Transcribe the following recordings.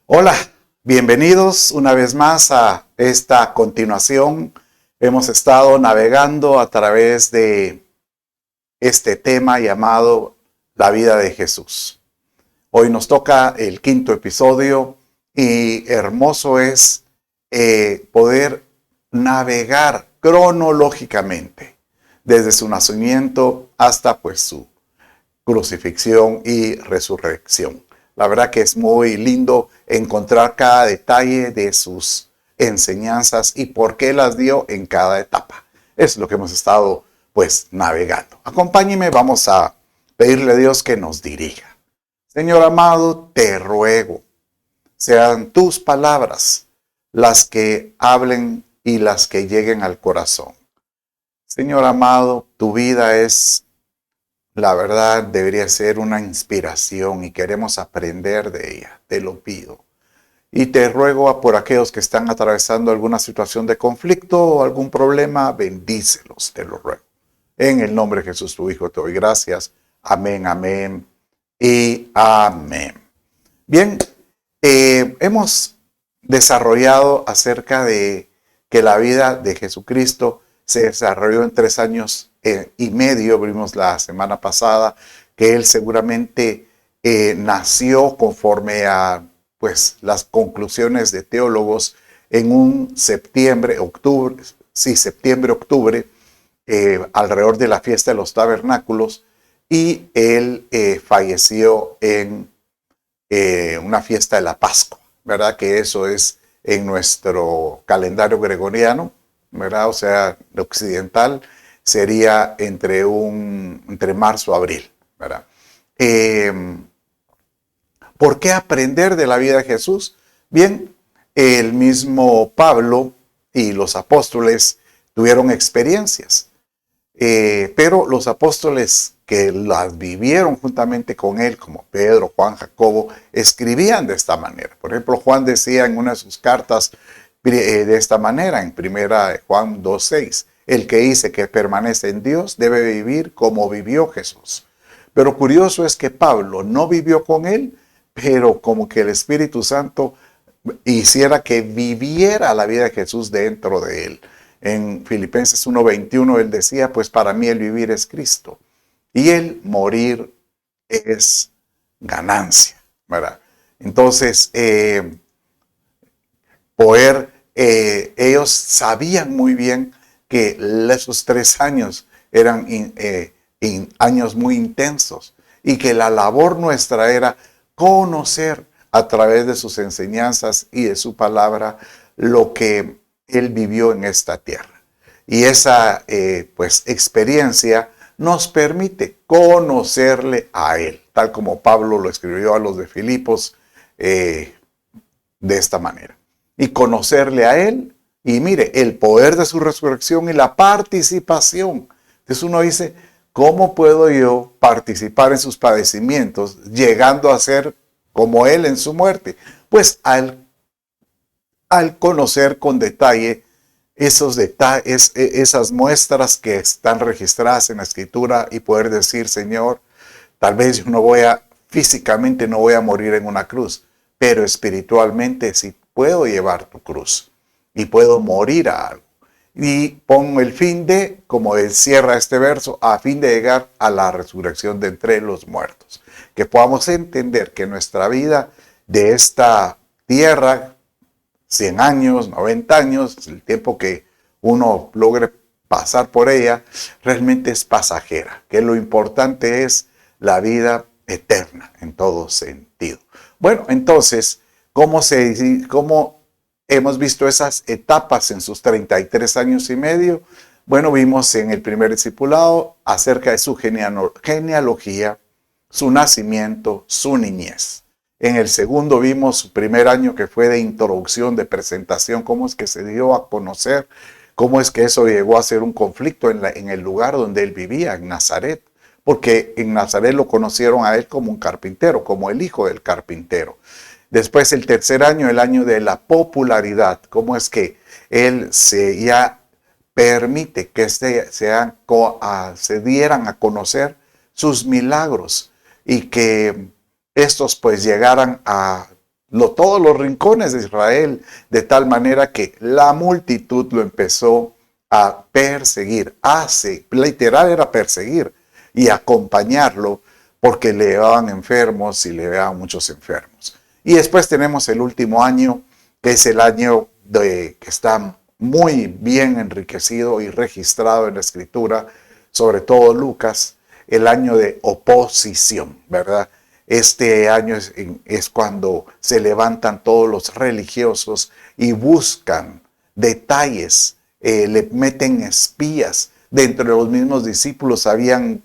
Hola, bienvenidos una vez más a esta continuación. Hemos estado navegando a través de este tema llamado la vida de Jesús. Hoy nos toca el quinto episodio y hermoso es poder navegar cronológicamente desde su nacimiento hasta su crucifixión y resurrección. La verdad que es muy lindo encontrar cada detalle de sus enseñanzas y por qué las dio en cada etapa. Es lo que hemos estado navegando. Acompáñeme, vamos a pedirle a Dios que nos dirija. Señor amado, te ruego, sean tus palabras las que hablen y las que lleguen al corazón. Señor amado, tu vida es, la verdad, debería ser una inspiración y queremos aprender de ella. Te lo pido. Y te ruego por aquellos que están atravesando alguna situación de conflicto o algún problema, bendícelos, te lo ruego. En el nombre de Jesús, tu Hijo, te doy gracias. Amén, amén y amén. Bien, hemos desarrollado acerca de que la vida de Jesucristo se desarrolló en 3 años y medio. Vimos la semana pasada que él seguramente nació conforme a las conclusiones de teólogos en un septiembre-octubre, alrededor de la fiesta de los tabernáculos, y él falleció en una fiesta de la Pascua, ¿verdad? Que eso es en nuestro calendario gregoriano, ¿verdad? O sea, lo occidental sería entre marzo y abril, ¿verdad? ¿Por qué aprender de la vida de Jesús? Bien, el mismo Pablo y los apóstoles tuvieron experiencias, pero los apóstoles que las vivieron juntamente con él, como Pedro, Juan, Jacobo, escribían de esta manera. Por ejemplo, Juan decía en una de sus cartas de esta manera, en 1 Juan 2:6, el que dice que permanece en Dios debe vivir como vivió Jesús. Pero curioso es que Pablo no vivió con él, pero como que el Espíritu Santo hiciera que viviera la vida de Jesús dentro de él. En Filipenses 1:21 él decía, pues para mí el vivir es Cristo y el morir es ganancia, ¿verdad? Entonces, ellos sabían muy bien que esos 3 años eran años muy intensos y que la labor nuestra era conocer a través de sus enseñanzas y de su palabra lo que él vivió en esta tierra. Y esa experiencia nos permite conocerle a él, tal como Pablo lo escribió a los de Filipos de esta manera. Y conocerle a él, y mire, el poder de su resurrección y la participación. Entonces uno dice, ¿cómo puedo yo participar en sus padecimientos llegando a ser como él en su muerte? Pues al conocer con detalle esas muestras que están registradas en la Escritura y poder decir, Señor, tal vez yo físicamente no voy a morir en una cruz, pero espiritualmente sí puedo llevar tu cruz y puedo morir a algo. Y pongo el fin de, como él cierra este verso, a fin de llegar a la resurrección de entre los muertos. Que podamos entender que nuestra vida de esta tierra, 100 años, 90 años, el tiempo que uno logre pasar por ella, realmente es pasajera. Que lo importante es la vida eterna en todo sentido. Bueno, entonces, ¿cómo hemos visto esas etapas en sus 33 años y medio? Bueno, vimos en el primer discipulado acerca de su genealogía, su nacimiento, su niñez. En el segundo vimos su primer año, que fue de introducción, de presentación, cómo es que se dio a conocer, cómo es que eso llegó a ser un conflicto en el lugar donde él vivía, en Nazaret, porque en Nazaret lo conocieron a él como un carpintero, como el hijo del carpintero. Después el tercer año, el año de la popularidad, cómo es que él ya permite que se dieran a conocer sus milagros y que estos llegaran a todos los rincones de Israel, de tal manera que la multitud lo empezó a perseguir, literal era perseguir y acompañarlo, porque le llevaban enfermos y le llevaban muchos enfermos. Y después tenemos el último año, que es el año que está muy bien enriquecido y registrado en la Escritura, sobre todo Lucas, el año de oposición, ¿verdad? Este año es cuando se levantan todos los religiosos y buscan detalles, le meten espías. Dentro de los mismos discípulos habían,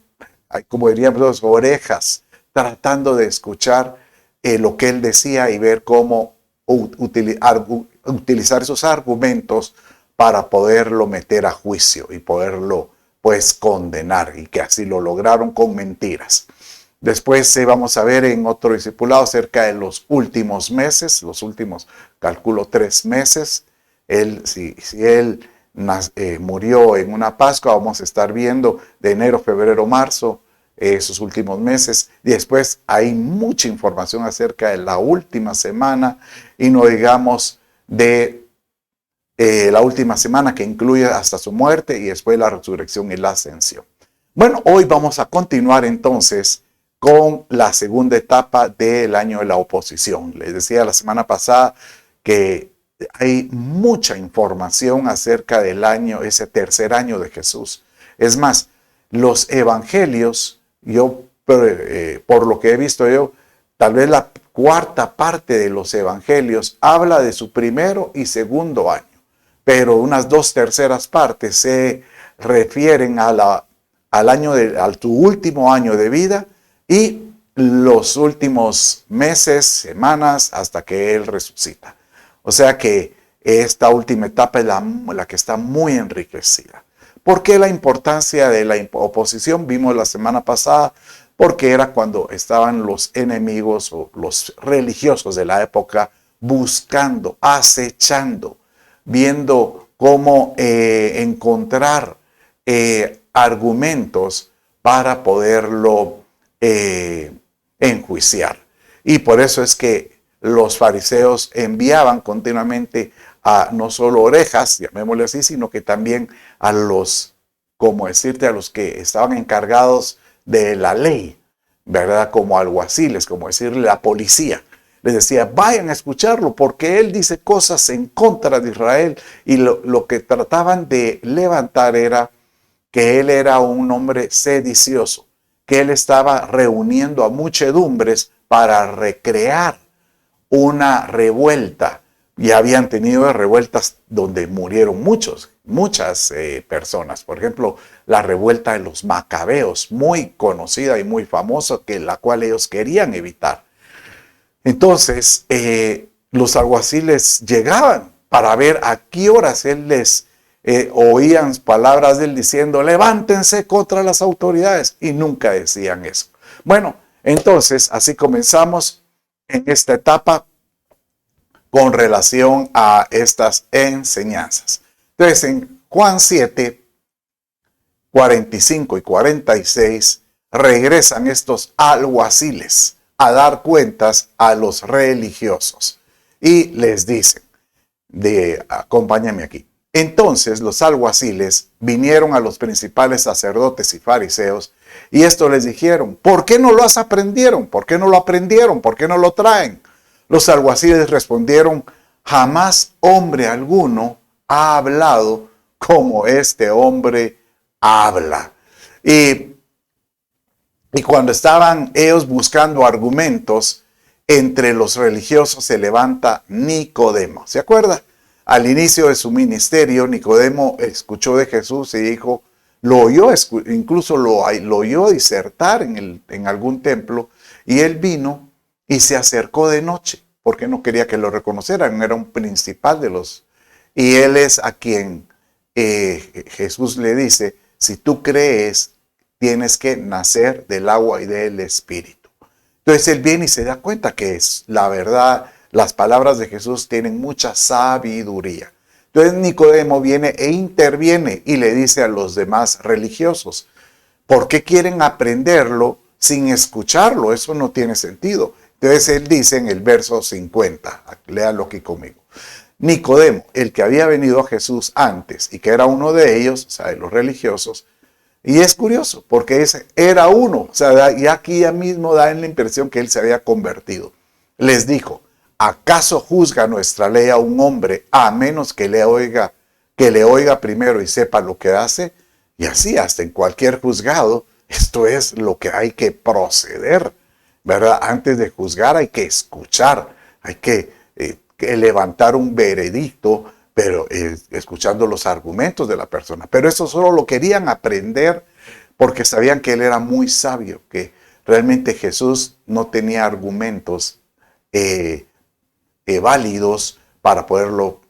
como diríamos, orejas, tratando de escuchar lo que él decía y ver cómo utilizar esos argumentos para poderlo meter a juicio y poderlo pues condenar, y que así lo lograron con mentiras. Después vamos a ver en otro discipulado acerca de los últimos meses, los últimos, calculo 3 meses. Si él murió en una Pascua, vamos a estar viendo de enero, febrero, marzo, esos últimos meses. Y después hay mucha información acerca de la última semana, y no digamos de la última semana, que incluye hasta su muerte y después la resurrección y la ascensión. Bueno, hoy vamos a continuar entonces con la segunda etapa del año de la oposición. Les decía la semana pasada que hay mucha información acerca del año, ese tercer año de Jesús. Es más, los evangelios, yo por lo que he visto yo, tal vez la cuarta parte de los evangelios habla de su primero y segundo año, pero unas 2/3 partes se refieren a tu último año de vida y los últimos meses, semanas, hasta que Él resucita. O sea que esta última etapa es la que está muy enriquecida. ¿Por qué la importancia de la oposición? Vimos la semana pasada, porque era cuando estaban los enemigos o los religiosos de la época buscando, acechando, viendo cómo encontrar argumentos para poderlo enjuiciar. Y por eso es que los fariseos enviaban continuamente a no solo orejas, llamémosle así, sino que también a los, como decirte, a los que estaban encargados de la ley, ¿verdad? Como alguaciles, como decirle la policía. Les decía, vayan a escucharlo porque él dice cosas en contra de Israel. Y lo que trataban de levantar era que él era un hombre sedicioso, que él estaba reuniendo a muchedumbres para recrear una revuelta. Y habían tenido revueltas donde murieron muchas personas. Por ejemplo, la revuelta de los macabeos, muy conocida y muy famosa, la cual ellos querían evitar. Entonces, los alguaciles llegaban para ver a qué horas él les oían palabras de él diciendo, levántense contra las autoridades, y nunca decían eso. Bueno, entonces, así comenzamos en esta etapa con relación a estas enseñanzas. Entonces, en Juan 7, 45 y 46, regresan estos alguaciles a dar cuentas a los religiosos. Y les dicen, acompáñame aquí. Entonces los alguaciles vinieron a los principales sacerdotes y fariseos, y esto les dijeron, ¿por qué no lo aprendieron? ¿Por qué no lo aprendieron? ¿Por qué no lo traen? Los alguaciles respondieron, jamás hombre alguno ha hablado como este hombre habla. Y cuando estaban ellos buscando argumentos, entre los religiosos se levanta Nicodemo. ¿Se acuerda? Al inicio de su ministerio, Nicodemo escuchó de Jesús y dijo, lo oyó, incluso lo oyó disertar en algún templo, y él vino y se acercó de noche, porque no quería que lo reconocieran, era un principal de los... Y él es a quien Jesús le dice, si tú crees, tienes que nacer del agua y del Espíritu. Entonces él viene y se da cuenta que es la verdad, las palabras de Jesús tienen mucha sabiduría. Entonces Nicodemo viene e interviene y le dice a los demás religiosos, ¿por qué quieren aprenderlo sin escucharlo? Eso no tiene sentido. Entonces él dice en el verso 50, léanlo aquí conmigo. Nicodemo, el que había venido a Jesús antes y que era uno de ellos, o sea, de los religiosos, y es curioso porque dice, era uno, o sea, y aquí ya mismo da la impresión que él se había convertido. Les dijo, ¿acaso juzga nuestra ley a un hombre a menos que le oiga primero y sepa lo que hace? Y así hasta en cualquier juzgado, esto es lo que hay que proceder, ¿verdad? Antes de juzgar hay que escuchar, hay que levantar un veredicto, pero escuchando los argumentos de la persona. Pero eso solo lo querían aprender porque sabían que él era muy sabio, que realmente Jesús no tenía argumentos válidos para poderlo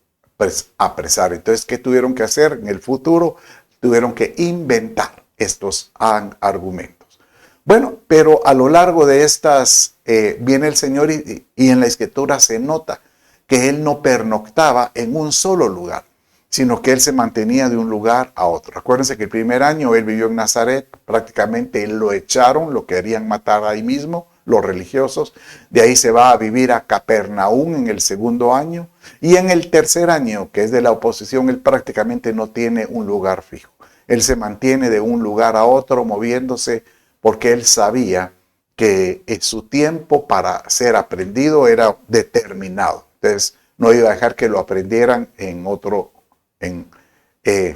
apresar. Entonces, ¿qué tuvieron que hacer en el futuro? Tuvieron que inventar estos argumentos. Bueno, pero a lo largo de estas, viene el Señor y en la Escritura se nota que él no pernoctaba en un solo lugar, sino que él se mantenía de un lugar a otro. Acuérdense que el primer año él vivió en Nazaret, prácticamente lo echaron, lo querían matar ahí mismo, los religiosos. De ahí se va a vivir a Capernaum en el segundo año, y en el tercer año, que es de la oposición, él prácticamente no tiene un lugar fijo. Él se mantiene de un lugar a otro, moviéndose, porque él sabía que su tiempo para ser aprendido era determinado. Entonces, no iba a dejar que lo aprendieran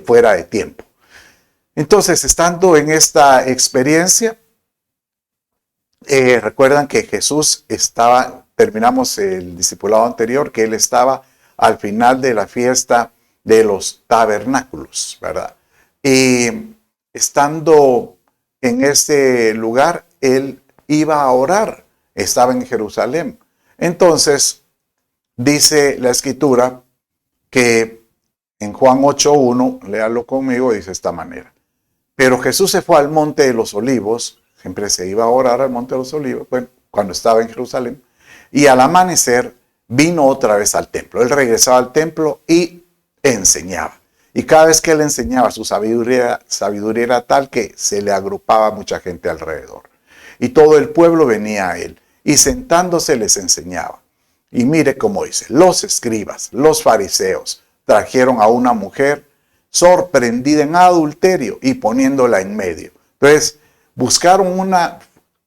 fuera de tiempo. Entonces, estando en esta experiencia, recuerdan que Jesús terminamos el discipulado anterior, que él estaba al final de la fiesta de los tabernáculos, ¿verdad? Y estando en ese lugar, él iba a orar, estaba en Jerusalén. Entonces, dice la Escritura que en Juan 8:1, léalo conmigo, dice de esta manera. Pero Jesús se fue al Monte de los Olivos, siempre se iba a orar al Monte de los Olivos, bueno, cuando estaba en Jerusalén, y al amanecer vino otra vez al templo. Él regresaba al templo y enseñaba. Y cada vez que él enseñaba, su sabiduría era tal que se le agrupaba mucha gente alrededor. Y todo el pueblo venía a él, y sentándose les enseñaba. Y mire cómo dice, los escribas, los fariseos, trajeron a una mujer sorprendida en adulterio y poniéndola en medio. Entonces, buscaron una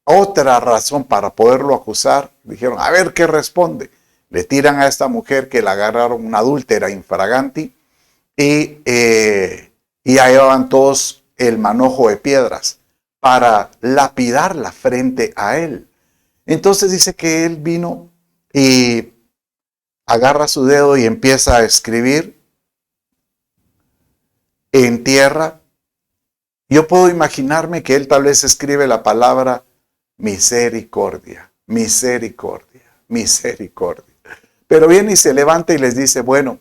otra razón para poderlo acusar. Dijeron, a ver qué responde. Le tiran a esta mujer que la agarraron una adúltera infraganti y ya llevaban todos el manojo de piedras para lapidarla frente a él. Entonces dice que él vino y agarra su dedo y empieza a escribir en tierra. Yo puedo imaginarme que él tal vez escribe la palabra misericordia, misericordia, misericordia. Pero viene y se levanta y les dice, bueno,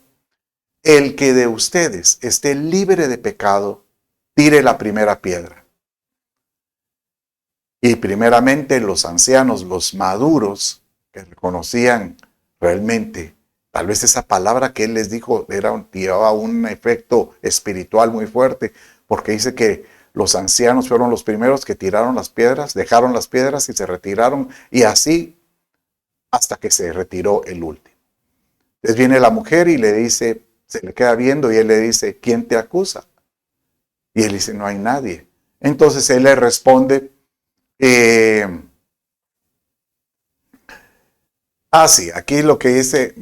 el que de ustedes esté libre de pecado, tire la primera piedra. Y primeramente los ancianos, los maduros, que reconocían realmente, tal vez esa palabra que él les dijo llevaba un efecto espiritual muy fuerte, porque dice que los ancianos fueron los primeros que tiraron las piedras, dejaron las piedras y se retiraron, y así hasta que se retiró el último. Entonces viene la mujer y le dice, se le queda viendo y él le dice, ¿quién te acusa? Y él dice, no hay nadie. Entonces él le responde, sí, aquí lo que dice,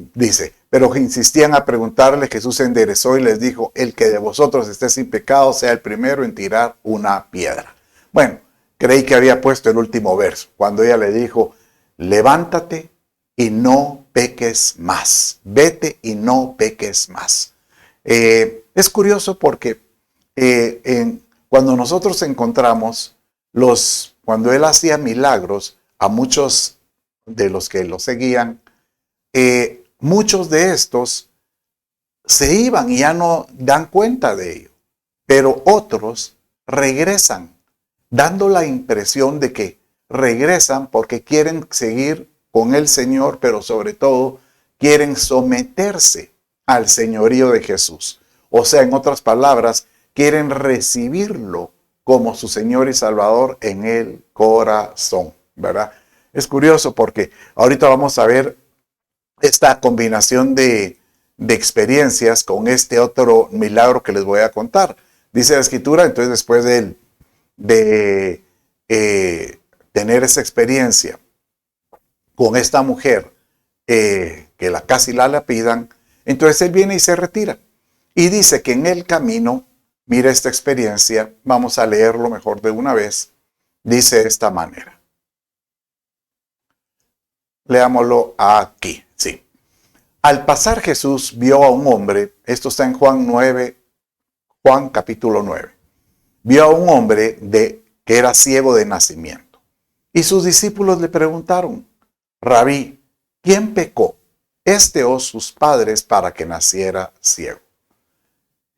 pero insistían a preguntarle, Jesús se enderezó y les dijo, el que de vosotros esté sin pecado sea el primero en tirar una piedra. Bueno, creí que había puesto el último verso, cuando ella le dijo, levántate y no peques más, vete y no peques más. Es curioso porque cuando nosotros encontramos cuando él hacía milagros a muchos de los que lo seguían, muchos de estos se iban y ya no dan cuenta de ello, pero otros regresan, dando la impresión de que regresan porque quieren seguir con el Señor, pero sobre todo quieren someterse al señorío de Jesús. O sea, en otras palabras, quieren recibirlo como su Señor y Salvador en el corazón, ¿verdad? Es curioso porque ahorita vamos a ver esta combinación de experiencias con este otro milagro que les voy a contar. Dice la escritura, entonces después de tener esa experiencia con esta mujer, que casi la lapidan, entonces él viene y se retira. Y dice que en el camino, mira esta experiencia, vamos a leerlo mejor de una vez, dice de esta manera. Leámoslo aquí, sí. Al pasar Jesús vio a un hombre, esto está en Juan capítulo 9, vio a un hombre que era ciego de nacimiento. Y sus discípulos le preguntaron, Rabí, ¿quién pecó, este o sus padres, para que naciera ciego?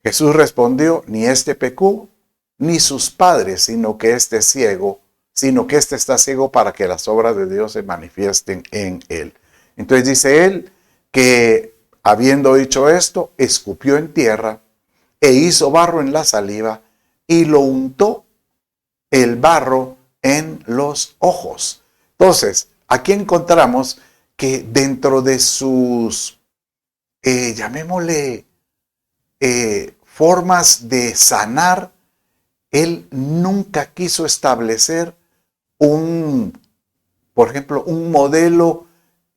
Jesús respondió, ni este pecó, ni sus padres, sino que este está ciego para que las obras de Dios se manifiesten en él. Entonces dice él que, habiendo dicho esto, escupió en tierra e hizo barro en la saliva y lo untó el barro en los ojos. Entonces, aquí encontramos que dentro de sus, llamémosle, formas de sanar, él nunca quiso establecer por ejemplo, un modelo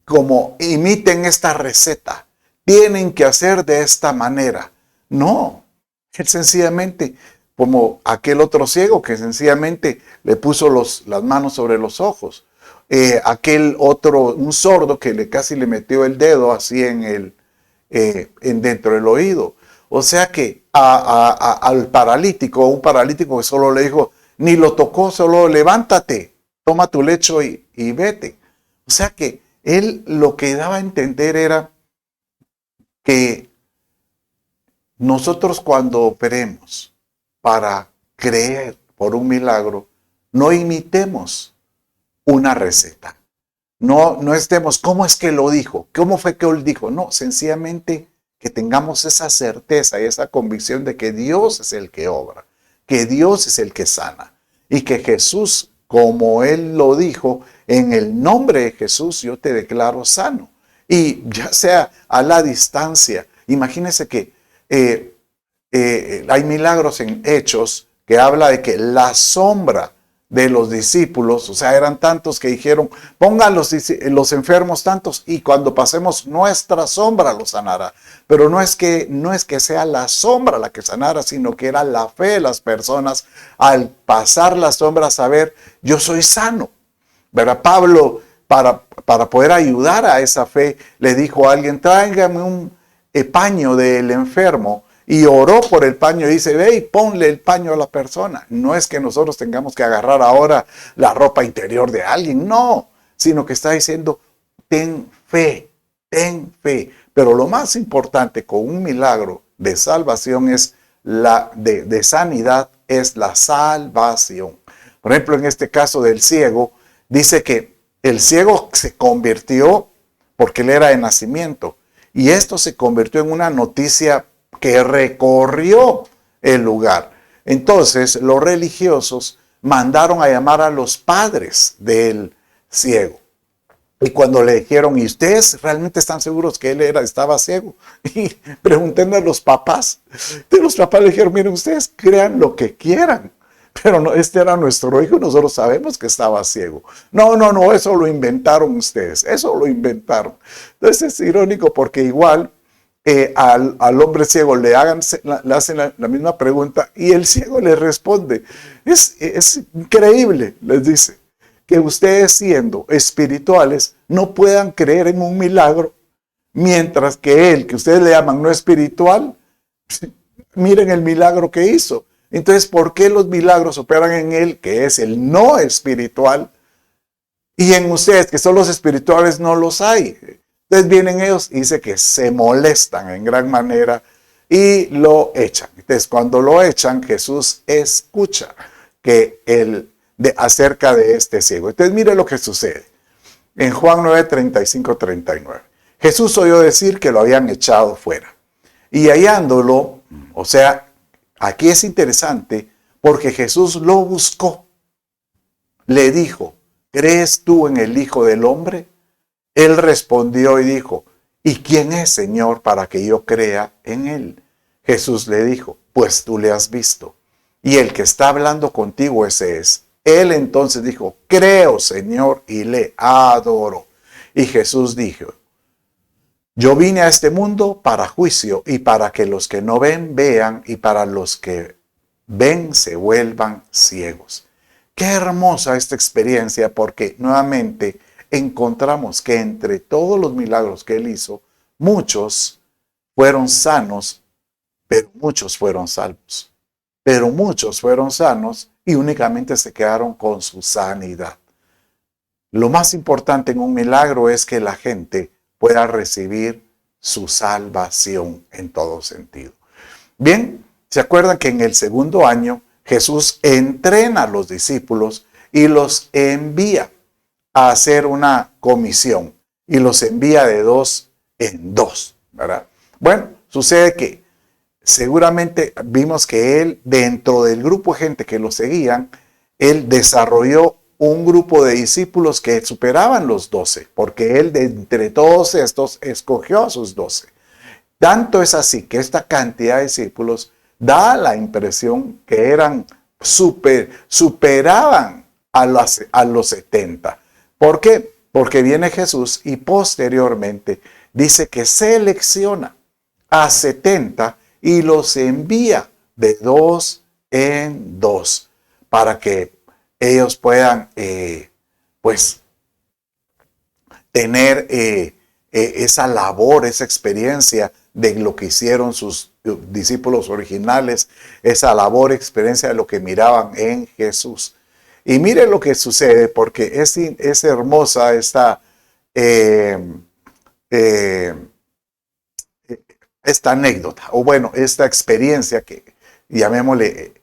como imiten esta receta, tienen que hacer de esta manera. No, él sencillamente, como aquel otro ciego que sencillamente le puso las manos sobre los ojos, aquel otro, un sordo que casi le metió el dedo así dentro del oído. O sea que al paralítico, un paralítico que solo le dijo, ni lo tocó, solo levántate, toma tu lecho y vete. O sea que él lo que daba a entender era que nosotros cuando operemos para creer por un milagro, no imitemos una receta. No estemos, ¿cómo es que lo dijo? ¿Cómo fue que él dijo? No, sencillamente que tengamos esa certeza y esa convicción de que Dios es el que obra, que Dios es el que sana y que Jesús, como él lo dijo, en el nombre de Jesús yo te declaro sano. Y ya sea a la distancia, imagínense que hay milagros en Hechos que habla de que la sombra de los discípulos, o sea, eran tantos que dijeron, pongan los enfermos tantos y cuando pasemos nuestra sombra los sanará. Pero no es que sea la sombra la que sanara, sino que era la fe de las personas al pasar la sombra a saber, yo soy sano. ¿Verdad? Pablo, para poder ayudar a esa fe, le dijo a alguien, tráigame un paño del enfermo. Y oró por el paño y dice, ve y ponle el paño a la persona. No es que nosotros tengamos que agarrar ahora la ropa interior de alguien, no. Sino que está diciendo, ten fe, ten fe. Pero lo más importante con un milagro de salvación es de sanidad, es la salvación. Por ejemplo, en este caso del ciego, dice que el ciego se convirtió porque él era de nacimiento. Y esto se convirtió en una noticia que recorrió el lugar. Entonces los religiosos mandaron a llamar a los padres del ciego. Y cuando le dijeron, ¿y ustedes realmente están seguros que él estaba ciego? Y pregunten a los papás. Y los papás le dijeron, miren, ustedes crean lo que quieran. Pero no, este era nuestro hijo y nosotros sabemos que estaba ciego. No, eso lo inventaron ustedes. Eso lo inventaron. Entonces es irónico porque igual al hombre ciego le hacen la misma pregunta y el ciego le responde. Es increíble, les dice, que ustedes siendo espirituales no puedan creer en un milagro, mientras que él, que ustedes le llaman no espiritual, miren el milagro que hizo. Entonces, ¿por qué los milagros operan en él, que es el no espiritual, y en ustedes, que son los espirituales, no los hay? Entonces vienen ellos y dice que se molestan en gran manera y lo echan. Entonces cuando lo echan, Jesús escucha acerca de este ciego. Entonces mire lo que sucede. En Juan 9, 35, 39. Jesús oyó decir que lo habían echado fuera. Y hallándolo, o sea, aquí es interesante porque Jesús lo buscó. Le dijo, ¿crees tú en el Hijo del Hombre? Él respondió y dijo, ¿y quién es, Señor, para que yo crea en él? Jesús le dijo, pues tú le has visto, y el que está hablando contigo ese es. Él entonces dijo, creo, Señor, y le adoro. Y Jesús dijo, yo vine a este mundo para juicio, y para que los que no ven, vean, y para los que ven, se vuelvan ciegos. Qué hermosa esta experiencia, porque nuevamente encontramos que entre todos los milagros que él hizo, muchos fueron sanos, pero muchos fueron salvos. Pero muchos fueron sanos y únicamente se quedaron con su sanidad. Lo más importante en un milagro es que la gente pueda recibir su salvación en todo sentido. Bien, ¿se acuerdan que en el segundo año Jesús entrena a los discípulos y los envía a hacer una comisión y los envía de 2 en 2, ¿verdad? Bueno, sucede que seguramente vimos que él, dentro del grupo de gente que lo seguían, él desarrolló un grupo de discípulos que superaban los 12, porque él de entre todos estos escogió a sus 12. Tanto es así que esta cantidad de discípulos da la impresión que eran superaban a los 70. ¿Por qué? Porque viene Jesús y posteriormente dice que selecciona a 70 y los envía de 2 en 2 para que ellos puedan pues tener esa labor, esa experiencia de lo que hicieron sus discípulos originales, esa labor, experiencia de lo que miraban en Jesús. Y mire lo que sucede, porque es hermosa esta anécdota, o bueno, esta experiencia que llamémosle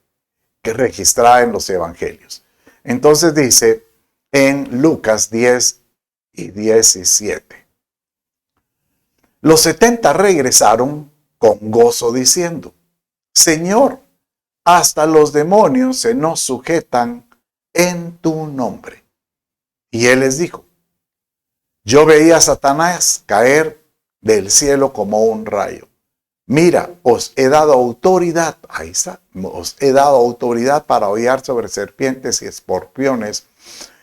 que registrada en los evangelios. Entonces dice en Lucas 10 y 17. Los 70 regresaron con gozo diciendo, Señor, hasta los demonios se nos sujetan en tu nombre. Y él les dijo, yo veía a Satanás caer del cielo como un rayo. Mira, os he dado autoridad, ahí está, os he dado autoridad para hollar sobre serpientes y escorpiones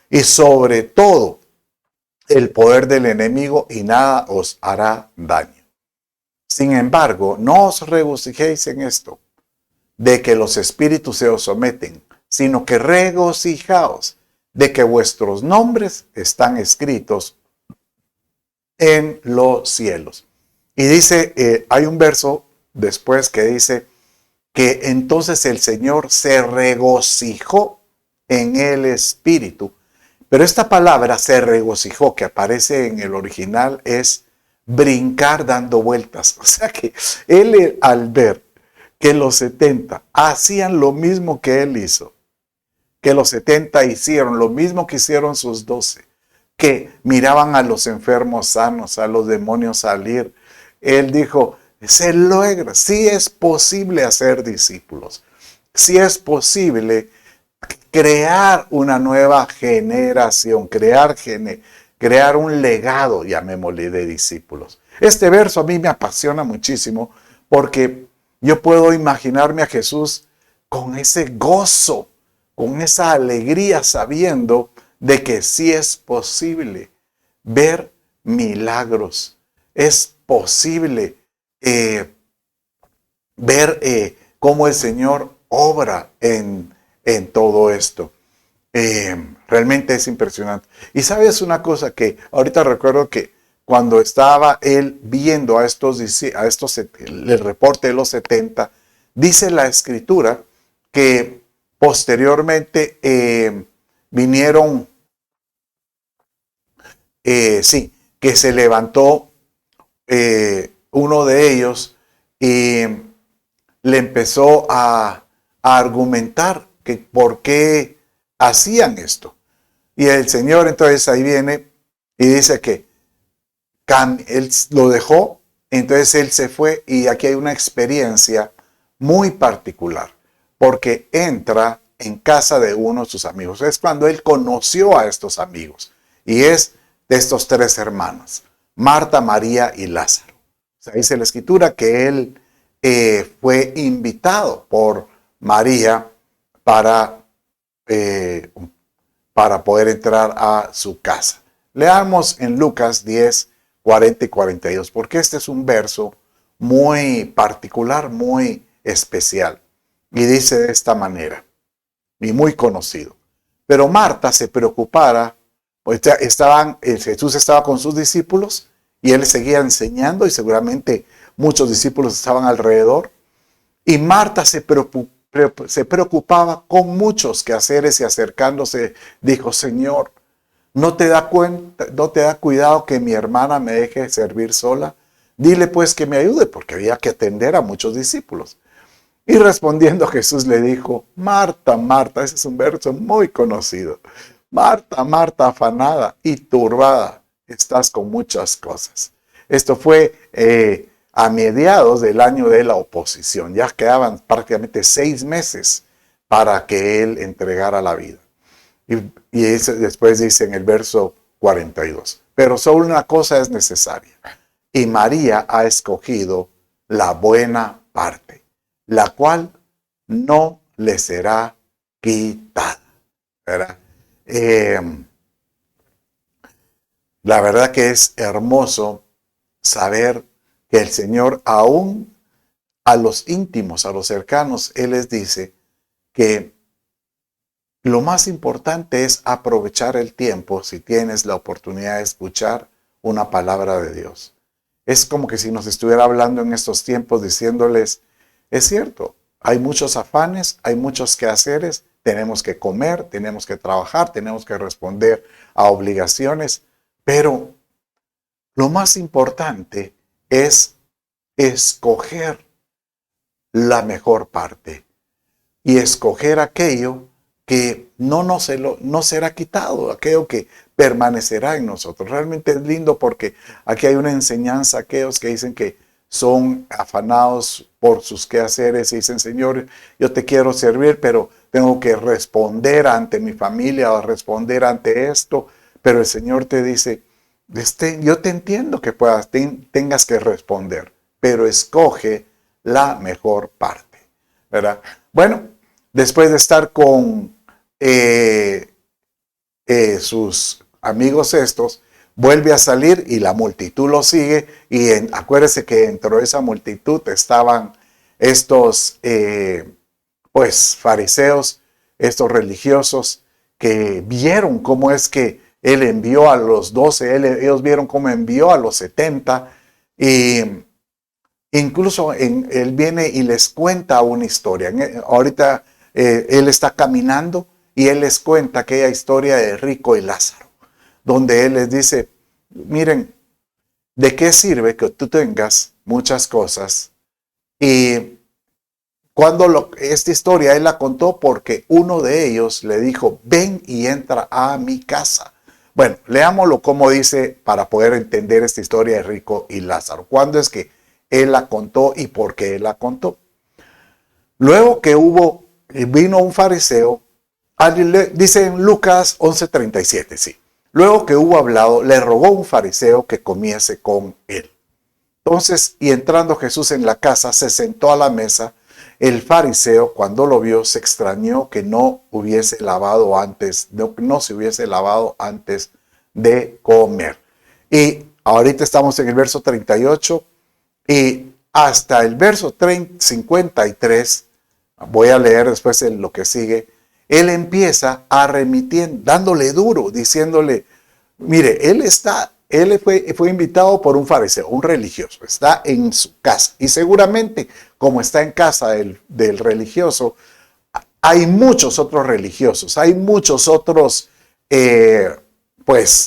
y sobre todo el poder del enemigo y nada os hará daño. Sin embargo, no os regocijéis en esto, de que los espíritus se os someten, sino que regocijaos de que vuestros nombres están escritos en los cielos. Y dice, hay un verso después que dice que entonces el Señor se regocijó en el Espíritu. Pero esta palabra se regocijó, que aparece en el original, es brincar dando vueltas. O sea que él, al ver que los 70 hacían lo mismo que él hizo, que los 70 hicieron lo mismo que hicieron sus 12, que miraban a los enfermos sanos, a los demonios salir, él dijo, se logra, sí es posible hacer discípulos, sí es posible crear una nueva generación, crear un legado, llamémosle, de discípulos. Este verso a mí me apasiona muchísimo porque yo puedo imaginarme a Jesús con ese gozo, con esa alegría, sabiendo de que sí es posible ver milagros, es posible ver cómo el Señor obra en todo esto. Realmente es impresionante. Y sabes una cosa que ahorita recuerdo que cuando estaba él viendo a estos el reporte de los 70, dice la escritura que posteriormente vinieron, que se levantó uno de ellos y le empezó a argumentar que por qué hacían esto. Y el Señor entonces ahí viene y dice que él lo dejó, entonces él se fue y aquí hay una experiencia muy particular, porque entra en casa de uno de sus amigos. Es cuando él conoció a estos amigos. Y es de estos tres hermanos, Marta, María y Lázaro. O sea, dice la escritura que él fue invitado por María para poder entrar a su casa. Leamos en Lucas 10, 40 y 42, porque este es un verso muy particular, muy especial. Y dice de esta manera, y muy conocido. Pero Marta se preocupara, pues Jesús estaba con sus discípulos y él seguía enseñando y seguramente muchos discípulos estaban alrededor. Y Marta se preocupaba con muchos quehaceres y acercándose dijo, Señor, ¿no te da cuidado que mi hermana me deje servir sola? Dile pues que me ayude, porque había que atender a muchos discípulos. Y respondiendo Jesús le dijo, Marta, Marta, ese es un verso muy conocido. Marta, Marta, afanada y turbada, estás con muchas cosas. Esto fue a mediados del año de la oposición. Ya quedaban prácticamente 6 meses para que él entregara la vida. Y después dice en el verso 42, pero solo una cosa es necesaria. Y María ha escogido la buena parte, la cual no le será quitada. ¿Verdad? La verdad que es hermoso saber que el Señor aún a los íntimos, a los cercanos, Él les dice que lo más importante es aprovechar el tiempo si tienes la oportunidad de escuchar una palabra de Dios. Es como que si nos estuviera hablando en estos tiempos diciéndoles, es cierto, hay muchos afanes, hay muchos quehaceres, tenemos que comer, tenemos que trabajar, tenemos que responder a obligaciones, pero lo más importante es escoger la mejor parte y escoger aquello que no será quitado, aquello que permanecerá en nosotros. Realmente es lindo porque aquí hay una enseñanza a aquellos que dicen que son afanados por sus quehaceres y dicen, Señor, yo te quiero servir, pero tengo que responder ante mi familia o responder ante esto. Pero el Señor te dice, yo te entiendo que tengas que responder, pero escoge la mejor parte, ¿verdad? Bueno, después de estar con sus amigos estos, vuelve a salir y la multitud lo sigue. Y acuérdese que dentro de esa multitud estaban estos fariseos, estos religiosos que vieron cómo es que él envió a los 12, ellos vieron cómo envió a los 70 y incluso él viene y les cuenta una historia. Ahorita él está caminando y él les cuenta aquella historia de Rico y Lázaro, donde él les dice, miren, ¿de qué sirve que tú tengas muchas cosas? Y esta historia él la contó porque uno de ellos le dijo, ven y entra a mi casa. Bueno, leámoslo como dice para poder entender esta historia de Rico y Lázaro. ¿Cuándo es que él la contó y por qué él la contó? Luego que vino un fariseo, dice en Lucas 11:37, sí. Luego que hubo hablado, le rogó un fariseo que comiese con él. Entonces, y entrando Jesús en la casa, se sentó a la mesa. El fariseo, cuando lo vio, se extrañó que no se hubiese lavado antes de comer. Y ahorita estamos en el verso 38 y hasta el verso 53, voy a leer después lo que sigue, él empieza a remitir, dándole duro, diciéndole, mire, él fue invitado por un fariseo, un religioso, está en su casa. Y seguramente, como está en casa del religioso, hay muchos otros religiosos, hay muchos otros,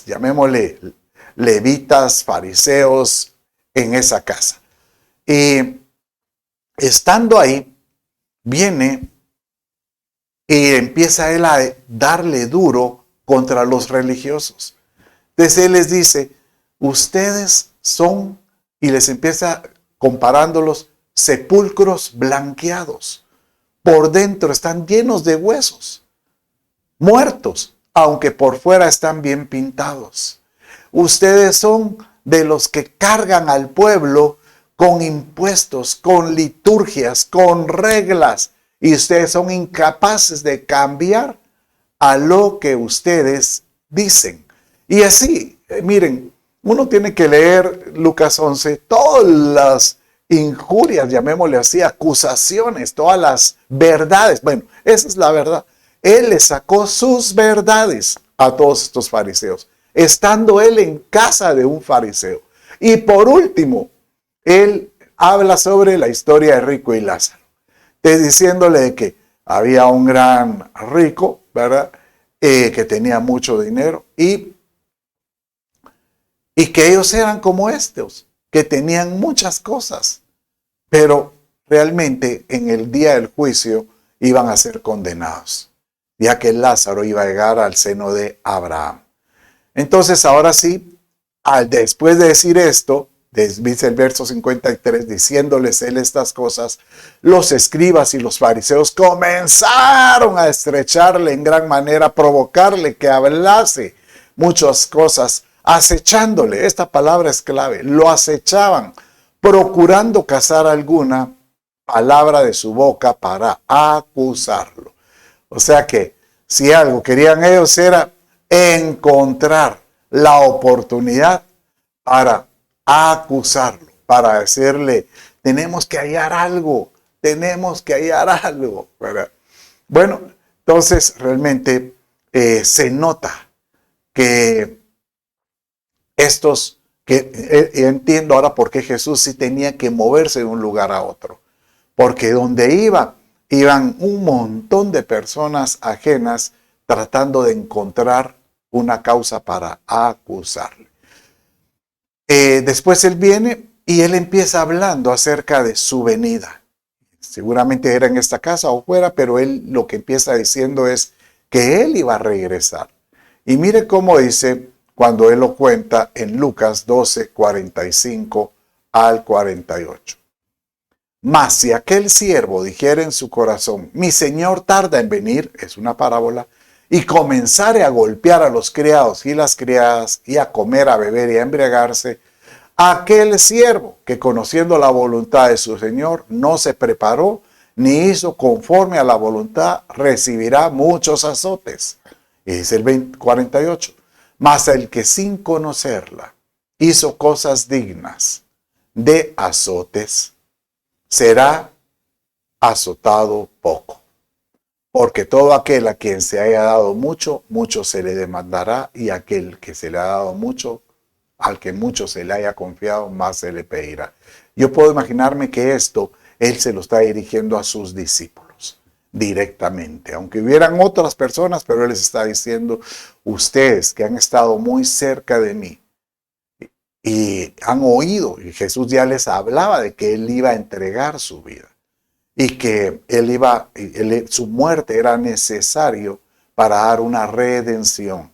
llamémosle levitas, fariseos en esa casa. Y estando ahí, viene y empieza él a darle duro contra los religiosos. Entonces él les dice, ustedes son, y les empieza comparándolos, sepulcros blanqueados, por dentro están llenos de huesos, muertos, aunque por fuera están bien pintados. Ustedes son de los que cargan al pueblo con impuestos, con liturgias, con reglas, y ustedes son incapaces de cambiar a lo que ustedes dicen. Y así, miren, uno tiene que leer Lucas 11, todas las injurias, llamémosle así, acusaciones, todas las verdades. Bueno, esa es la verdad. Él le sacó sus verdades a todos estos fariseos, estando él en casa de un fariseo. Y por último, él habla sobre la historia de Rico y Lázaro, diciéndole que había un gran rico, ¿verdad? Que tenía mucho dinero y que ellos eran como estos, que tenían muchas cosas, pero realmente en el día del juicio iban a ser condenados, ya que Lázaro iba a llegar al seno de Abraham. Entonces ahora sí, después de decir esto, dice el verso 53, diciéndoles él estas cosas, los escribas y los fariseos comenzaron a estrecharle en gran manera, a provocarle que hablase muchas cosas, acechándole. Esta palabra es clave, lo acechaban, procurando cazar alguna palabra de su boca para acusarlo. O sea que si algo querían ellos era encontrar la oportunidad para acusarlo, para decirle, tenemos que hallar algo, ¿verdad? Bueno, entonces realmente se nota que entiendo ahora por qué Jesús sí tenía que moverse de un lugar a otro, porque donde iban un montón de personas ajenas tratando de encontrar una causa para acusarle. Después él viene y él empieza hablando acerca de su venida. Seguramente era en esta casa o fuera, pero él lo que empieza diciendo es que él iba a regresar. Y mire cómo dice cuando él lo cuenta en Lucas 12, 45 al 48. Mas si aquel siervo dijera en su corazón, mi señor tarda en venir, es una parábola, y comenzare a golpear a los criados y las criadas, y a comer, a beber y a embriagarse, aquel siervo que conociendo la voluntad de su señor no se preparó ni hizo conforme a la voluntad, recibirá muchos azotes. Y dice el 48, mas el que sin conocerla hizo cosas dignas de azotes, será azotado poco. Porque todo aquel a quien se haya dado mucho, mucho se le demandará, y aquel que se le ha dado mucho, al que mucho se le haya confiado, más se le pedirá. Yo puedo imaginarme que esto él se lo está dirigiendo a sus discípulos directamente, aunque hubieran otras personas, pero él les está diciendo, ustedes que han estado muy cerca de mí y han oído, y Jesús ya les hablaba de que él iba a entregar su vida y que su muerte era necesario para dar una redención.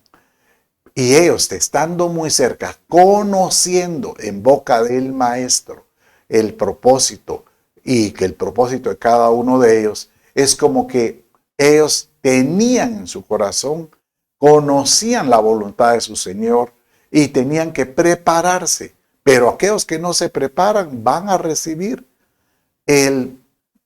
Y ellos, estando muy cerca, conociendo en boca del Maestro el propósito, y que el propósito de cada uno de ellos es como que ellos tenían en su corazón, conocían la voluntad de su Señor y tenían que prepararse. Pero aquellos que no se preparan van a recibir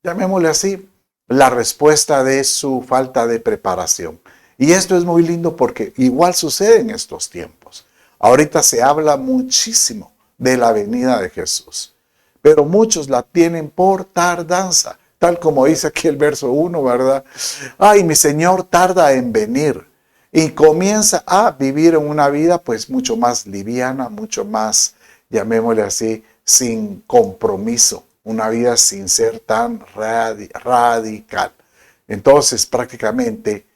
llamémosle así, la respuesta de su falta de preparación. Y esto es muy lindo porque igual sucede en estos tiempos. Ahorita se habla muchísimo de la venida de Jesús, pero muchos la tienen por tardanza, tal como dice aquí el verso 1, ¿verdad? Ay, mi Señor tarda en venir. Y comienza a vivir en una vida pues mucho más liviana, mucho más, llamémosle así, sin compromiso. Una vida sin ser tan radical. Entonces, prácticamente,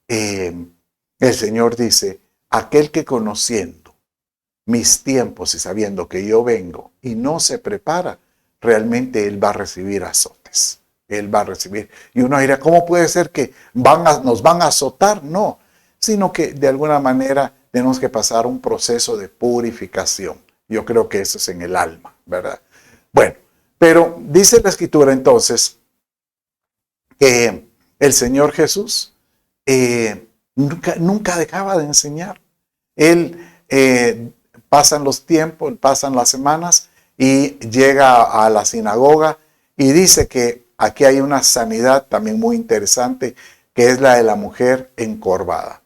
el Señor dice, aquel que conociendo mis tiempos y sabiendo que yo vengo y no se prepara, realmente él va a recibir azotes. Él va a recibir. Y uno dirá, ¿cómo puede ser que nos van a azotar? No, sino que de alguna manera tenemos que pasar un proceso de purificación. Yo creo que eso es en el alma, ¿verdad? Bueno. Pero dice la Escritura entonces que el Señor Jesús nunca dejaba de enseñar. Él pasan los tiempos, pasan las semanas y llega a la sinagoga y dice que aquí hay una sanidad también muy interesante, que es la de la mujer encorvada.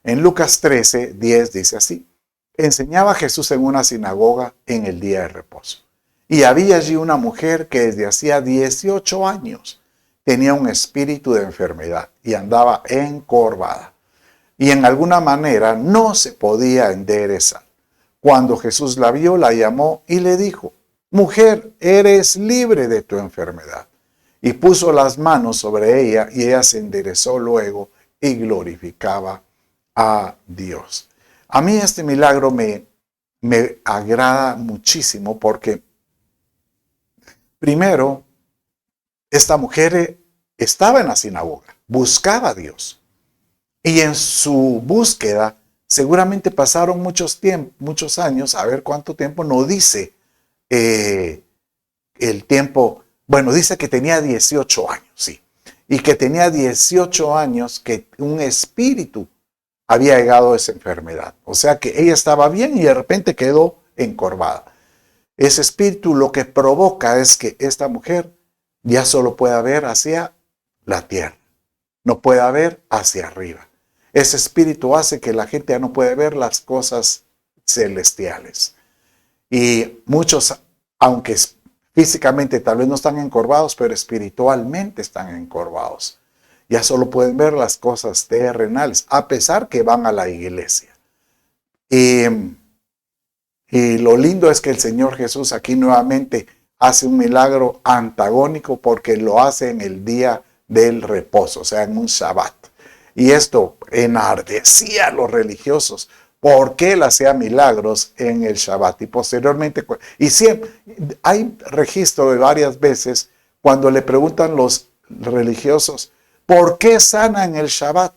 En Lucas 13:10 dice así: enseñaba Jesús en una sinagoga en el día de reposo. Y había allí una mujer que desde hacía 18 años tenía un espíritu de enfermedad y andaba encorvada. Y en alguna manera no se podía enderezar. Cuando Jesús la vio, la llamó y le dijo: mujer, eres libre de tu enfermedad. Y puso las manos sobre ella y ella se enderezó luego y glorificaba a Dios. A mí este milagro me agrada muchísimo porque, primero, esta mujer estaba en la sinagoga, buscaba a Dios. Y en su búsqueda seguramente pasaron muchos años, a ver cuánto tiempo, no dice el tiempo. Bueno, dice que tenía 18 años, sí. Y que tenía 18 años que un espíritu había llegado a esa enfermedad. O sea que ella estaba bien y de repente quedó encorvada. Ese espíritu lo que provoca es que esta mujer ya solo pueda ver hacia la tierra. No pueda ver hacia arriba. Ese espíritu hace que la gente ya no puede ver las cosas celestiales. Y muchos, aunque físicamente tal vez no están encorvados, pero espiritualmente están encorvados. Ya solo pueden ver las cosas terrenales, a pesar que van a la iglesia. Y lo lindo es que el Señor Jesús aquí nuevamente hace un milagro antagónico porque lo hace en el día del reposo, o sea, en un Shabbat. Y esto enardecía a los religiosos. ¿Por qué él hacía milagros en el Shabbat? Y posteriormente, y siempre hay registro de varias veces cuando le preguntan los religiosos, ¿por qué sana en el Shabbat?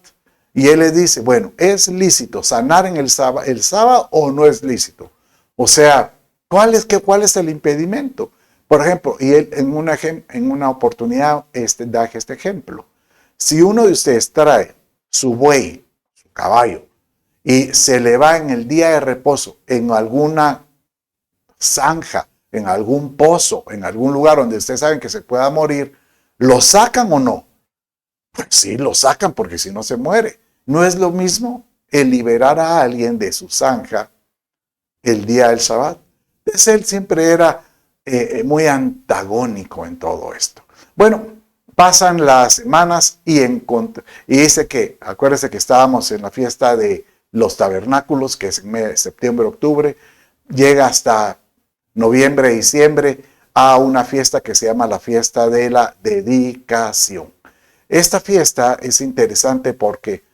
Y él le dice, bueno, ¿es lícito sanar en el sábado o no es lícito? O sea, ¿cuál es el impedimento? Por ejemplo, y él en una oportunidad da este ejemplo. Si uno de ustedes trae su buey, su caballo, y se le va en el día de reposo en alguna zanja, en algún pozo, en algún lugar donde ustedes saben que se pueda morir, ¿lo sacan o no? Pues sí, lo sacan porque si no se muere. ¿No es lo mismo el liberar a alguien de su zanja el día del Shabbat? Entonces él siempre era muy antagónico en todo esto. Bueno, pasan las semanas y dice que, acuérdense que estábamos en la fiesta de los tabernáculos, que es en septiembre, octubre, llega hasta noviembre, diciembre, a una fiesta que se llama la fiesta de la dedicación. Esta fiesta es interesante porque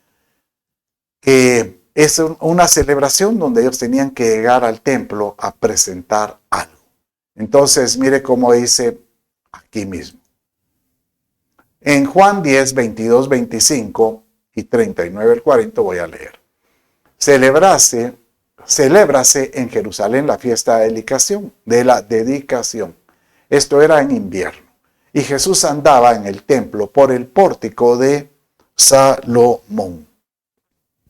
es una celebración donde ellos tenían que llegar al templo a presentar algo. Entonces, mire cómo dice aquí mismo. En Juan 10, 22, 25 y 39 al 40 voy a leer. Celébrase en Jerusalén la fiesta de la dedicación. Esto era en invierno. Y Jesús andaba en el templo por el pórtico de Salomón.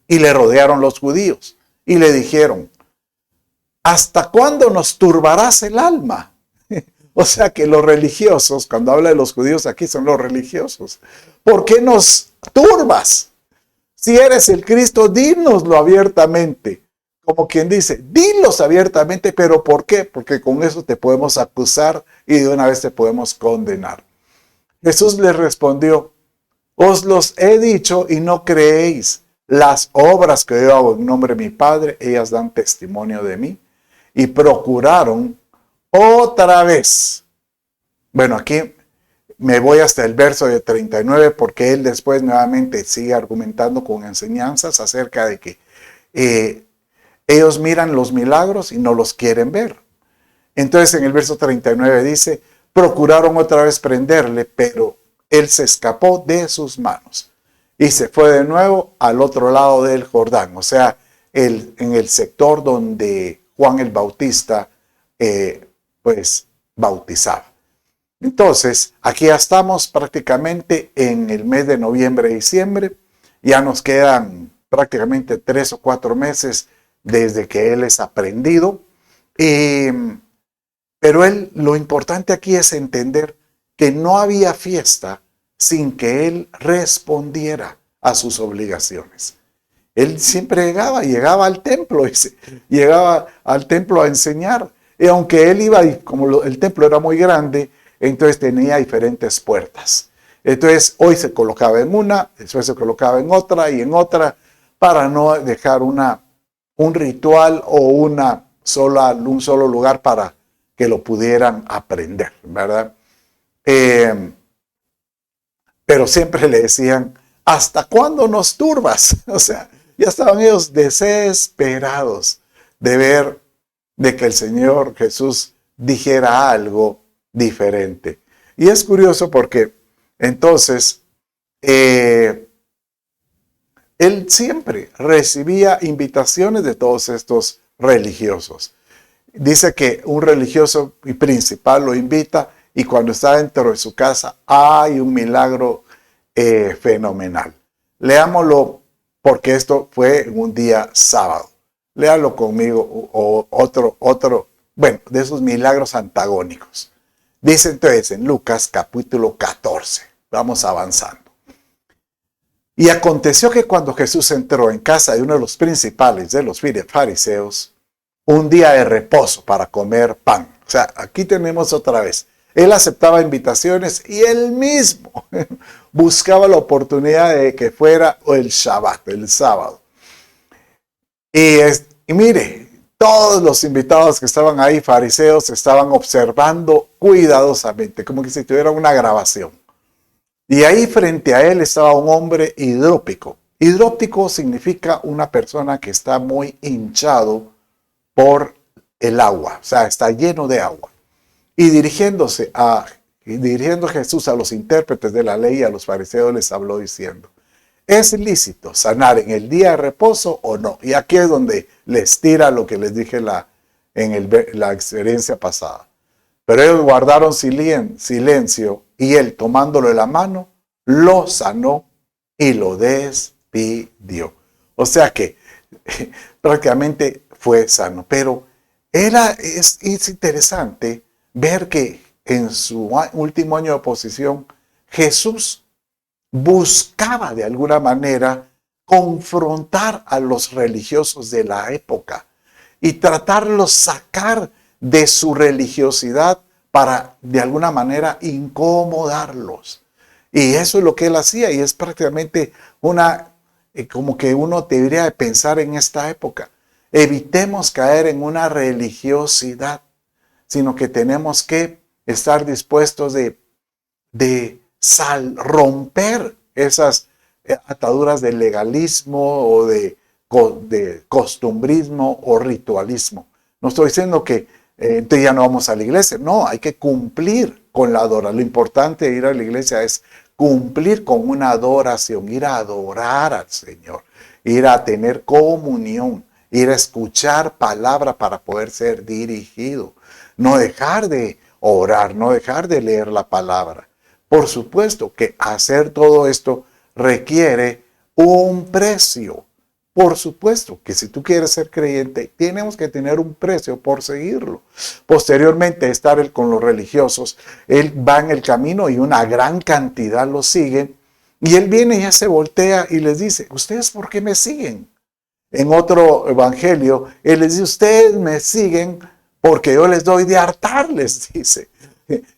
Y le rodearon los judíos y le dijeron, ¿hasta cuándo nos turbarás el alma? O sea que los religiosos, cuando habla de los judíos aquí son los religiosos. ¿Por qué nos turbas? Si eres el Cristo, dínoslo abiertamente. Como quien dice, dilos abiertamente, pero ¿por qué? Porque con eso te podemos acusar y de una vez te podemos condenar. Jesús les respondió, os los he dicho y no creéis. Las obras que yo hago en nombre de mi Padre, ellas dan testimonio de mí. Y procuraron otra vez. Bueno, aquí me voy hasta el verso de 39 porque él después nuevamente sigue argumentando con enseñanzas acerca de que ellos miran los milagros y no los quieren ver. Entonces en el verso 39 dice, procuraron otra vez prenderle, pero él se escapó de sus manos y se fue de nuevo al otro lado del Jordán, o sea, en el sector donde Juan el Bautista pues bautizaba. Entonces, aquí ya estamos prácticamente en el mes de noviembre, diciembre. Ya nos quedan prácticamente 3 o 4 meses desde que él es aprendido. Pero lo importante aquí es entender que no había fiesta sin que él respondiera a sus obligaciones. Él siempre llegaba al templo, llegaba al templo a enseñar. Y aunque él iba, y como el templo era muy grande, entonces tenía diferentes puertas. Entonces hoy se colocaba en una, después se colocaba en otra y en otra, para no dejar un ritual o un solo lugar para que lo pudieran aprender, ¿verdad? Pero siempre le decían, ¿hasta cuándo nos turbas? O sea, ya estaban ellos desesperados de ver de que el Señor Jesús dijera algo diferente. Y es curioso porque entonces él siempre recibía invitaciones de todos estos religiosos. Dice que un religioso y principal lo invita y cuando está dentro de su casa hay un milagro fenomenal. Leámoslo porque esto fue en un día sábado. Léalo conmigo o bueno, de esos milagros antagónicos. Dice entonces en Lucas capítulo 14. Vamos avanzando. Y aconteció que cuando Jesús entró en casa de uno de los principales de los fariseos, un día de reposo para comer pan. O sea, aquí tenemos otra vez. Él aceptaba invitaciones y él mismo buscaba la oportunidad de que fuera el Shabbat, el sábado. Y mire, todos los invitados que estaban ahí, fariseos, estaban observando cuidadosamente, como que si tuviera una grabación. Y ahí frente a él estaba un hombre hidrópico. Hidrópico significa una persona que está muy hinchado por el agua, o sea, está lleno de agua. Y dirigiendo Jesús a los intérpretes de la ley y a los fariseos les habló diciendo, ¿es lícito sanar en el día de reposo o no? Y aquí es donde les tira lo que les dije en la experiencia pasada. Pero ellos guardaron silencio y él, tomándolo de la mano, lo sanó y lo despidió. O sea que prácticamente fue sano. Pero es interesante ver que en su último año de oposición, Jesús buscaba de alguna manera confrontar a los religiosos de la época y tratarlos sacar de su religiosidad para de alguna manera incomodarlos. Y eso es lo que él hacía y es prácticamente como que uno debería de pensar en esta época. Evitemos caer en una religiosidad, sino que tenemos que estar dispuestos de romper esas ataduras de legalismo o de costumbrismo o ritualismo. No estoy diciendo que entonces ya no vamos a la iglesia. No, hay que cumplir con la adoración. Lo importante de ir a la iglesia es cumplir con una adoración, ir a adorar al Señor, ir a tener comunión, ir a escuchar palabra para poder ser dirigido. No dejar de orar, no dejar de leer la palabra. Por supuesto que hacer todo esto requiere un precio. Por supuesto que si tú quieres ser creyente, tenemos que tener un precio por seguirlo. Posteriormente, estar con los religiosos, él va en el camino y una gran cantidad lo sigue. Y él viene y ya se voltea y les dice, ¿ustedes por qué me siguen? En otro evangelio, él les dice, ustedes me siguen porque yo les doy de hartar, les dice.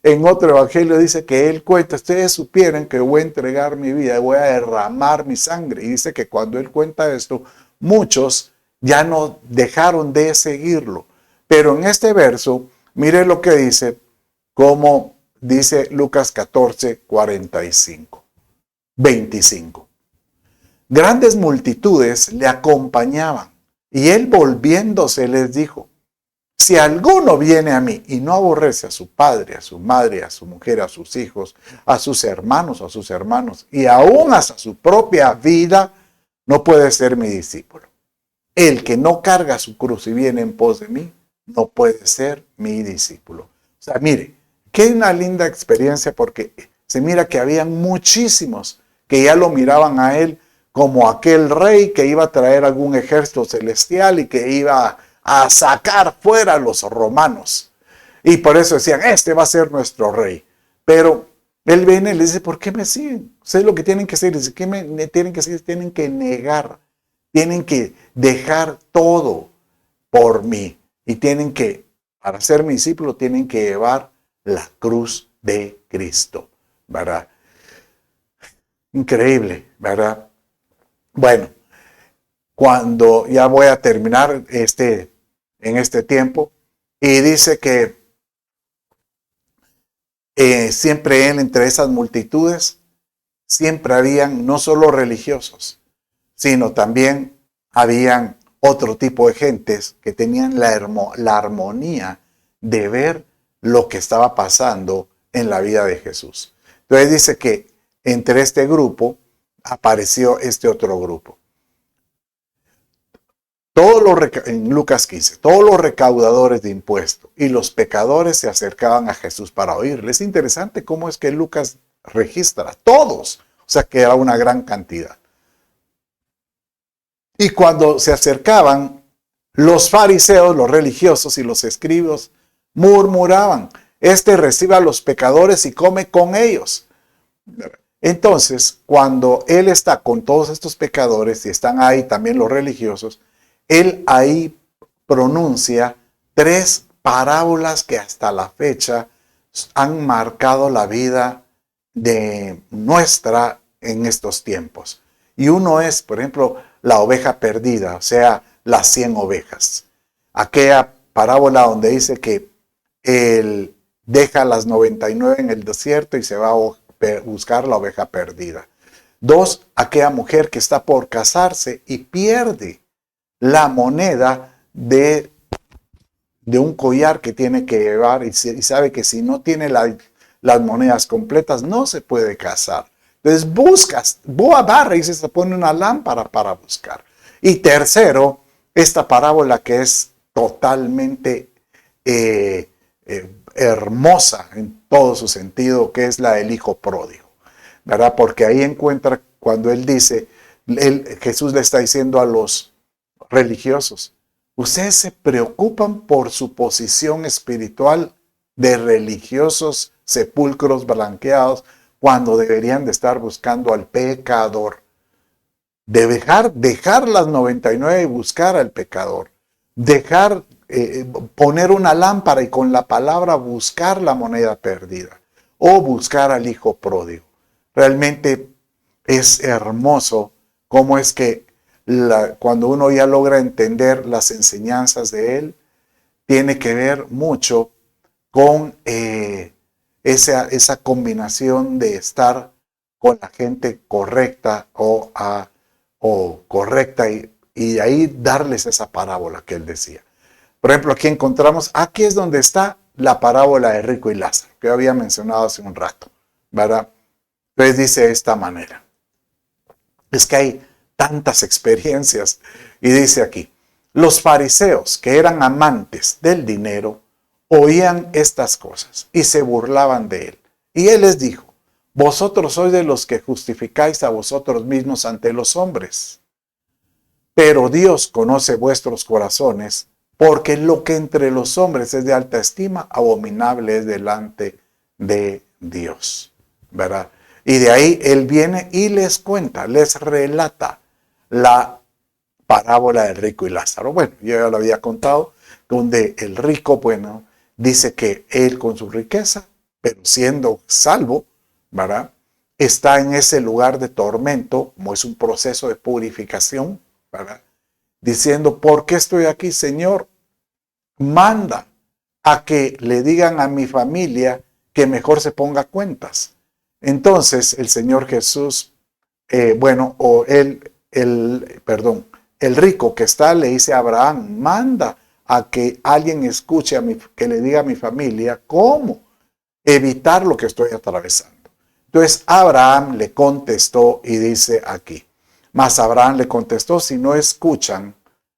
En otro evangelio dice que él cuenta, ustedes supieran que voy a entregar mi vida, voy a derramar mi sangre. Y dice que cuando él cuenta esto, muchos ya no dejaron de seguirlo. Pero en este verso, mire lo que dice, como dice Lucas 14, 25. Grandes multitudes le acompañaban y él volviéndose les dijo, si alguno viene a mí y no aborrece a su padre, a su madre, a su mujer, a sus hijos, a sus hermanos y aún hasta su propia vida, no puede ser mi discípulo. El que no carga su cruz y viene en pos de mí, no puede ser mi discípulo. O sea, mire, qué una linda experiencia, porque se mira que habían muchísimos que ya lo miraban a él como aquel rey que iba a traer algún ejército celestial y que iba a sacar fuera a los romanos. Y por eso decían, este va a ser nuestro rey. Pero él viene y le dice, ¿por qué me siguen? Ustedes lo que tienen que hacer es, ¿qué me tienen que hacer? Tienen que negar, tienen que dejar todo por mí. Y tienen que, para ser mi discípulo, tienen que llevar la cruz de Cristo, ¿verdad? Increíble, ¿verdad? Bueno, cuando ya voy a terminar en este tiempo, y dice que siempre él, entre esas multitudes, siempre habían no solo religiosos, sino también habían otro tipo de gentes que tenían la armonía de ver lo que estaba pasando en la vida de Jesús. Entonces dice que entre este grupo apareció este otro grupo. En Lucas 15, todos los recaudadores de impuestos y los pecadores se acercaban a Jesús para oírle. Es interesante cómo es que Lucas registra todos, o sea que era una gran cantidad. Y cuando se acercaban, los fariseos, los religiosos y los escribas murmuraban, este recibe a los pecadores y come con ellos. Entonces, cuando él está con todos estos pecadores y están ahí también los religiosos, él ahí pronuncia 3 parábolas que hasta la fecha han marcado la vida de nuestra en estos tiempos. Y uno es, por ejemplo, la oveja perdida, o sea, las 100 ovejas. Aquella parábola donde dice que él deja las 99 en el desierto y se va a buscar la oveja perdida. 2, aquella mujer que está por casarse y pierde la moneda de un collar que tiene que llevar y sabe que si no tiene las monedas completas no se puede casar. Entonces barra y se pone una lámpara para buscar. Y tercero, esta parábola que es totalmente hermosa en todo su sentido, que es la del hijo pródigo, ¿verdad? Porque ahí encuentra cuando él dice, Jesús le está diciendo a los religiosos, ustedes se preocupan por su posición espiritual de religiosos sepulcros blanqueados cuando deberían de estar buscando al pecador. De dejar las 99 y buscar al pecador. Poner una lámpara y con la palabra buscar la moneda perdida. O buscar al hijo pródigo. Realmente es hermoso cómo es que cuando uno ya logra entender las enseñanzas de él, tiene que ver mucho con esa combinación de estar con la gente correcta o correcta y ahí darles esa parábola que él decía. Por ejemplo, aquí es donde está la parábola de Rico y Lázaro, que yo había mencionado hace un rato, ¿verdad? Entonces dice de esta manera. Es que hay tantas experiencias. Y dice aquí, los fariseos que eran amantes del dinero oían estas cosas y se burlaban de él. Y él les dijo, vosotros sois de los que justificáis a vosotros mismos ante los hombres. Pero Dios conoce vuestros corazones, porque lo que entre los hombres es de alta estima, abominable es delante de Dios. ¿Verdad? Y de ahí él viene y les cuenta, les relata la parábola del rico y Lázaro. Bueno, yo ya lo había contado, donde el rico, bueno, dice que él con su riqueza, pero siendo salvo, ¿verdad? Está en ese lugar de tormento, como es un proceso de purificación, ¿verdad? Diciendo, ¿por qué estoy aquí, Señor? Manda a que le digan a mi familia que mejor se ponga cuentas. Entonces el Señor Jesús, el rico que está le dice a Abraham, manda a que alguien escuche que le diga a mi familia cómo evitar lo que estoy atravesando. Entonces Abraham le contestó y dice aquí, mas Abraham le contestó, si no escuchan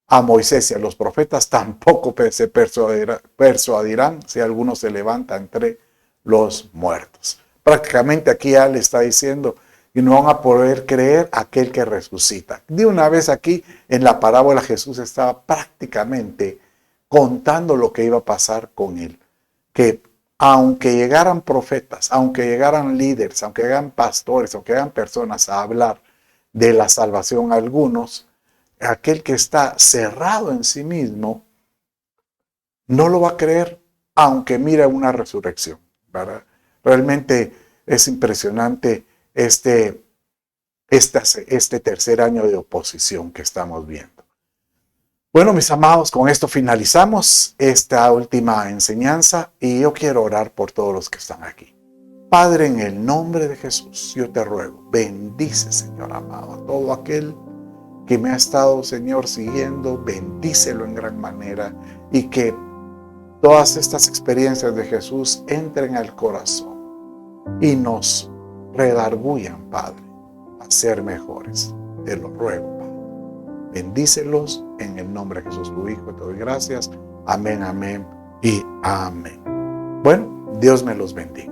a Moisés y a los profetas, tampoco se persuadirán si alguno se levanta entre los muertos. Prácticamente aquí ya le está diciendo, y no van a poder creer aquel que resucita. De una vez aquí en la parábola Jesús estaba prácticamente contando lo que iba a pasar con él. Que aunque llegaran profetas, aunque llegaran líderes, aunque llegaran pastores, aunque llegaran personas a hablar de la salvación a algunos, aquel que está cerrado en sí mismo no lo va a creer aunque mire una resurrección, ¿verdad? Realmente es impresionante este tercer año de oposición que estamos viendo. Bueno, mis amados, con esto finalizamos esta última enseñanza y yo quiero orar por todos los que están aquí. Padre, en el nombre de Jesús, yo te ruego, bendice, Señor amado, a todo aquel que me ha estado, Señor, siguiendo, bendícelo en gran manera y que todas estas experiencias de Jesús entren al corazón y nos redarguyan, Padre, a ser mejores. Te lo ruego, Padre. Bendícelos en el nombre de Jesús, tu Hijo. Te doy gracias. Amén, amén y amén. Bueno, Dios me los bendiga.